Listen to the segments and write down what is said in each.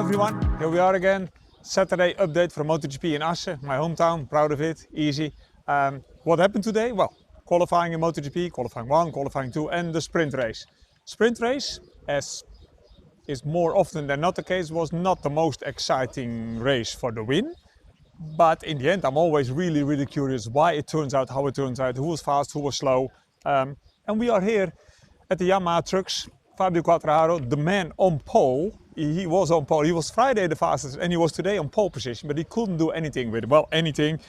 everyone, here we are again. Saturday update from MotoGP in Assen, my hometown, proud of it, easy. What happened today? Well, qualifying in MotoGP, qualifying 1, qualifying 2 and the sprint race. Sprint race, as is more often than not the case, was not the most exciting race for the win. But in the end, I'm always really curious why it turns out, how it turns out, who was fast, who was slow. And we are here at the Yamaha trucks. Fabio Quartararo, the man on pole, he was on pole. He was Friday the fastest and he was today on pole position, but he couldn't do anything with it. Well, anything.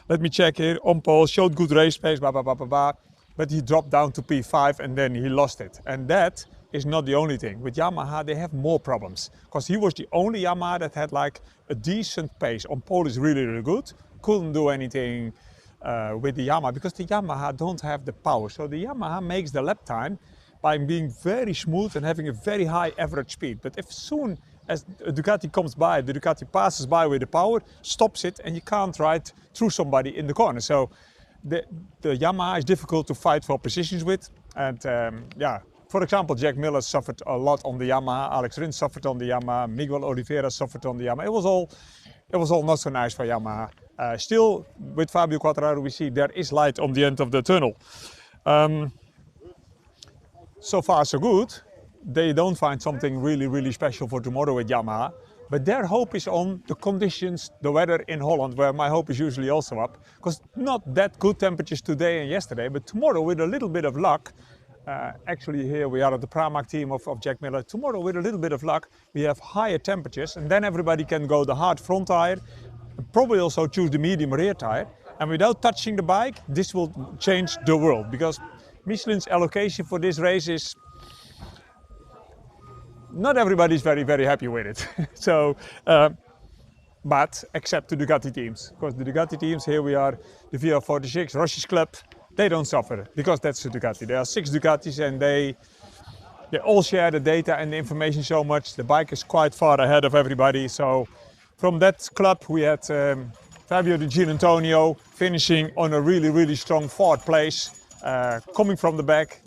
Let me check here. On pole, showed good race pace, but he dropped down to P5 and then he lost it. And that is not the only thing. With Yamaha, they have more problems because he was the only Yamaha that had like a decent pace. On pole is really good. Couldn't do anything with the Yamaha because the Yamaha don't have the power. So the Yamaha makes the lap time by being very smooth and having a very high average speed. But as soon as a Ducati comes by, the Ducati passes by with the power, stops it, and you can't ride through somebody in the corner. So the Yamaha is difficult to fight for positions with. And yeah, for example, Jack Miller suffered a lot on the Yamaha, Alex Rins suffered on the Yamaha, Miguel Oliveira suffered on the Yamaha. It was all not so nice for Yamaha. Still, with Fabio Quartararo, we see there is light on the end of the tunnel. So far so good. They don't find something really special for tomorrow with Yamaha, but their hope is on the conditions, the weather in Holland, where my hope is usually also up, because not that good temperatures today and yesterday, but tomorrow with a little bit of luck, actually here we are at the Pramac team of Jack Miller, tomorrow with a little bit of luck we have higher temperatures and then everybody can go the hard front tire, and probably also choose the medium rear tire, and without touching the bike this will change the world, because Michelin's allocation for this race is not everybody's very happy with it. So, but except the Ducati teams, because the Ducati teams, here we are, the VR46, Roche's Club, they don't suffer because that's the Ducati. There are 6 Ducatis and they all share the data and the information so much. The bike is quite far ahead of everybody. So from that club we had Fabio Di Gianantonio finishing on a really strong 4th place. Coming from the back.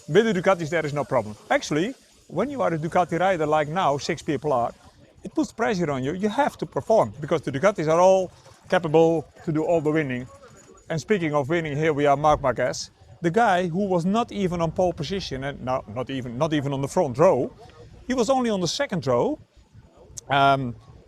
With the Ducatis there is no problem. Actually, when you are a Ducati rider like now, 6 people are, it puts pressure on you. You have to perform because the Ducatis are all capable to do all the winning. And speaking of winning, here we are Marc Marquez, the guy who was not even on pole position and no, not even on the front row. He was only on the 2nd row.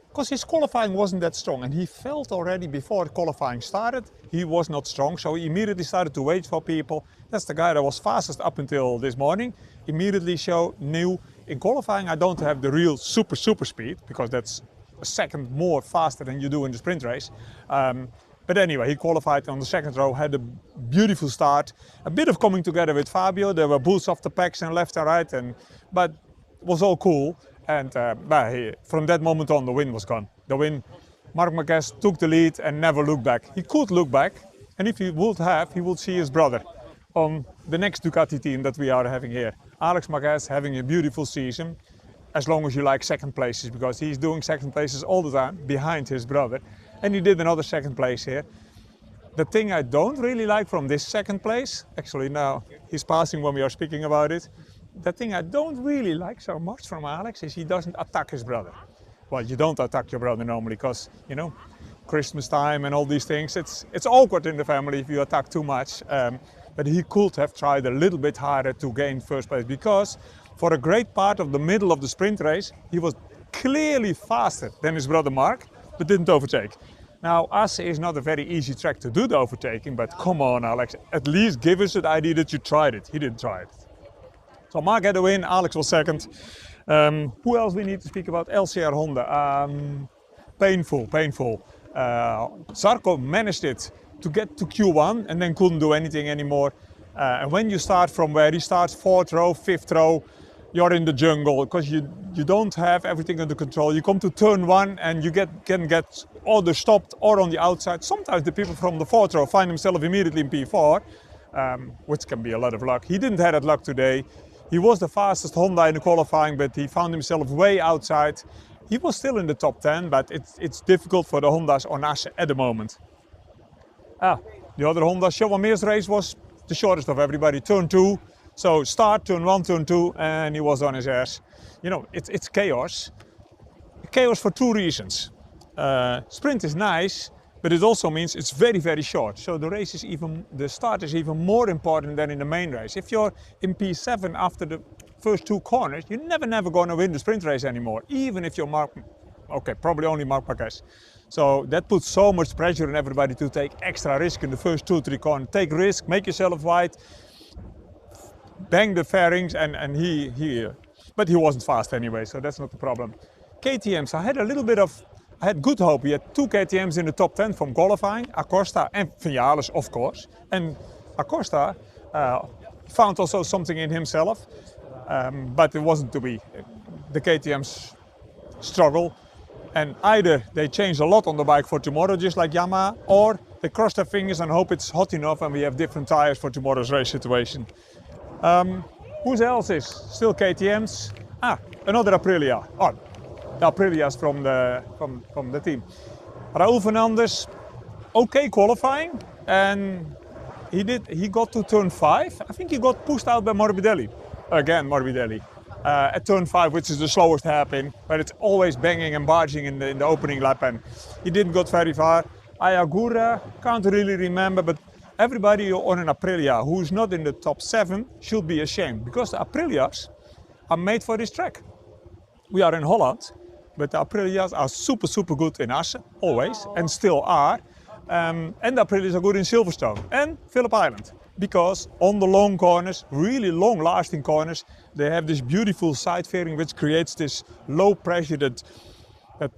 Because his qualifying wasn't that strong and he felt already before qualifying started he was not strong, so he immediately started to wait for people. That's the guy that was fastest up until this morning. Immediately knew in qualifying I don't have the real super speed because that's a second more faster than you do in the sprint race. But anyway, he qualified on the 2nd row, had a beautiful start, a bit of coming together with Fabio. There were boosts off the packs and left and right, but it was all cool. And from that moment on, the win was gone. The win, Marc Marquez took the lead and never looked back. He could look back, and if he would have, he would see his brother on the next Ducati team that we are having here. Alex Marquez having a beautiful season, as long as you like 2nd places, because he's doing 2nd places all the time behind his brother. And he did another 2nd place here. The thing I don't really like from this 2nd place, actually now he's passing when we are speaking about it, the thing I don't really like so much from Alex is he doesn't attack his brother. Well, you don't attack your brother normally because, you know, Christmas time and all these things, it's awkward in the family if you attack too much. But he could have tried a little bit harder to gain 1st place because for a great part of the middle of the sprint race, he was clearly faster than his brother Marc, but didn't overtake. Now, Assen is not a very easy track to do the overtaking, but come on, Alex, at least give us the idea that you tried it. He didn't try it. So Marc had a win, Alex was 2nd. Who else we need to speak about? LCR Honda. Painful. Zarco managed it to get to Q1 and then couldn't do anything anymore. And when you start from where he starts, 4th row, 5th row, you're in the jungle because you don't have everything under control. You come to turn 1 and you can get either stopped or on the outside. Sometimes the people from the 4th row find themselves immediately in P4, which can be a lot of luck. He didn't have that luck today. He was the fastest Honda in the qualifying, but he found himself way outside. He was still in the top 10, but it's difficult for the Hondas on Assen at the moment. The other Honda, Johan Meer's race was the shortest of everybody, turn 2. So start, turn 1, turn 2, and he was on his ass. You know, it's chaos. chaos for two reasons. Sprint is nice, but it also means it's very, very short. So the start is even more important than in the main race. If you're in P7 after the first two corners, you're never going to win the sprint race anymore, even if you're probably only Marc Marquez. So that puts so much pressure on everybody to take extra risk in the first 2-3 corners. Take risk, make yourself wide, bang the fairings, and but he wasn't fast anyway, so that's not the problem. KTMs, I had good hope. We had two KTMs in the top 10 from qualifying, Acosta and Vinales, of course. And Acosta found also something in himself, but it wasn't to be. The KTMs struggle, and either they change a lot on the bike for tomorrow, just like Yamaha, or they cross their fingers and hope it's hot enough and we have different tires for tomorrow's race situation. Who else is still KTMs? Another Aprilia. Oh, the Aprilia's from the team. Raúl Fernandez, okay qualifying, and he got to turn 5. I think he got pushed out by Morbidelli. Again, Morbidelli. At turn 5, which is the slowest hairpin, but it's always banging and barging in the opening lap, and he didn't go very far. Ayagura, can't really remember, but everybody on an Aprilia who's not in the top 7 should be ashamed, because the Aprilias are made for this track. We are in Holland, but the Aprilias are super good in Assen, always, and still are. And the Aprilias are good in Silverstone and Phillip Island, because on the long corners, really long lasting corners, they have this beautiful side fairing which creates this low pressure that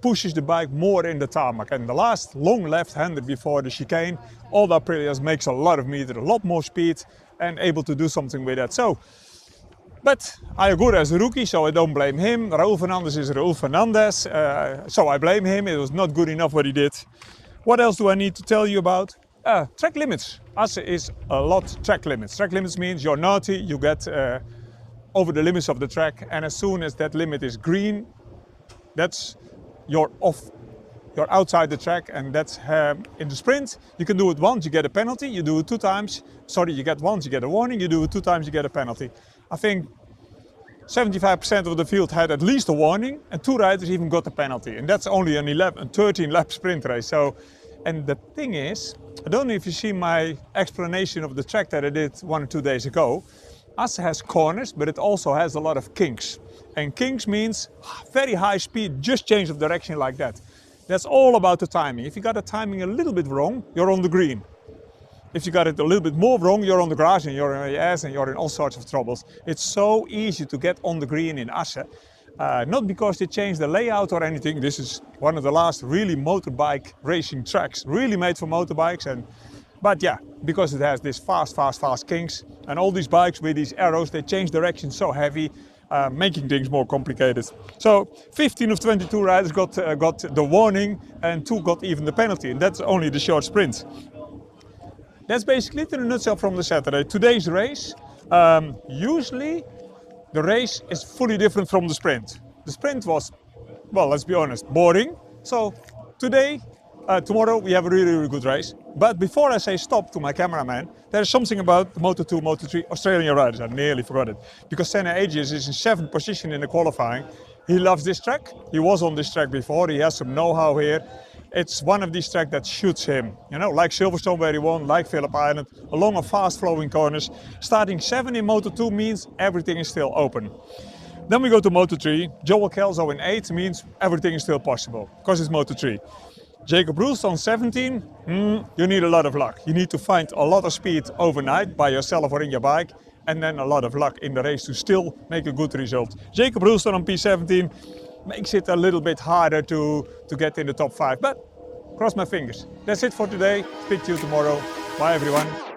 pushes the bike more in the tarmac. And the last long left-hander before the chicane, all the Aprilias makes a lot of meter, a lot more speed, and able to do something with that. So, but Ayagura is a rookie, so I don't blame him. Raúl Fernandez is Raúl Fernandez, so I blame him. It was not good enough what he did. What else do I need to tell you about? Track limits. Assen is a lot track limits. Track limits means you're naughty, you get over the limits of the track, and as soon as that limit is green, you're outside the track, and that's in the sprint. You can do it once, you get a penalty. You do it 2 times. Sorry, you get once, you get a warning. You do it 2 times, you get a penalty. I think 75% of the field had at least a warning, and 2 riders even got a penalty. And that's only an 13 lap sprint race. So, and the thing is, I don't know if you see my explanation of the track that I did 1 or 2 days ago. Assen has corners, but it also has a lot of kinks. And kinks means very high speed, just change of direction like that. That's all about the timing. If you got the timing a little bit wrong, you're on the green. If you got it a little bit more wrong, you're on the grass and you're in your ass and you're in all sorts of troubles. It's so easy to get on the green in Assen. Not because they changed the layout or anything. This is one of the last really motorbike racing tracks, really made for motorbikes. But yeah, because it has this fast kinks, and all these bikes with these arrows, they change direction so heavy, making things more complicated. So 15 of 22 riders got the warning, and 2 got even the penalty, and that's only the short sprint. That's basically it in a nutshell from the Saturday. Today's race, usually the race is fully different from the sprint. The sprint was, well, let's be honest, boring. So tomorrow we have a really good race. But before I say stop to my cameraman, there's something about the Moto2, Moto3 Australian riders. I nearly forgot it. Because Senna Agius is in 7th position in the qualifying. He loves this track. He was on this track before. He has some know-how here. It's one of these tracks that shoots him. You know, like Silverstone where he won, like Phillip Island, along a fast-flowing corners. Starting 7 in Moto2 means everything is still open. Then we go to Moto3. Joel Kelso in 8 means everything is still possible, because it's Moto3. Jacob Roest on 17, you need a lot of luck. You need to find a lot of speed overnight by yourself or in your bike, and then a lot of luck in the race to still make a good result. Jacob Roest on P17 makes it a little bit harder to get in the top 5, but cross my fingers. That's it for today. Speak to you tomorrow. Bye everyone.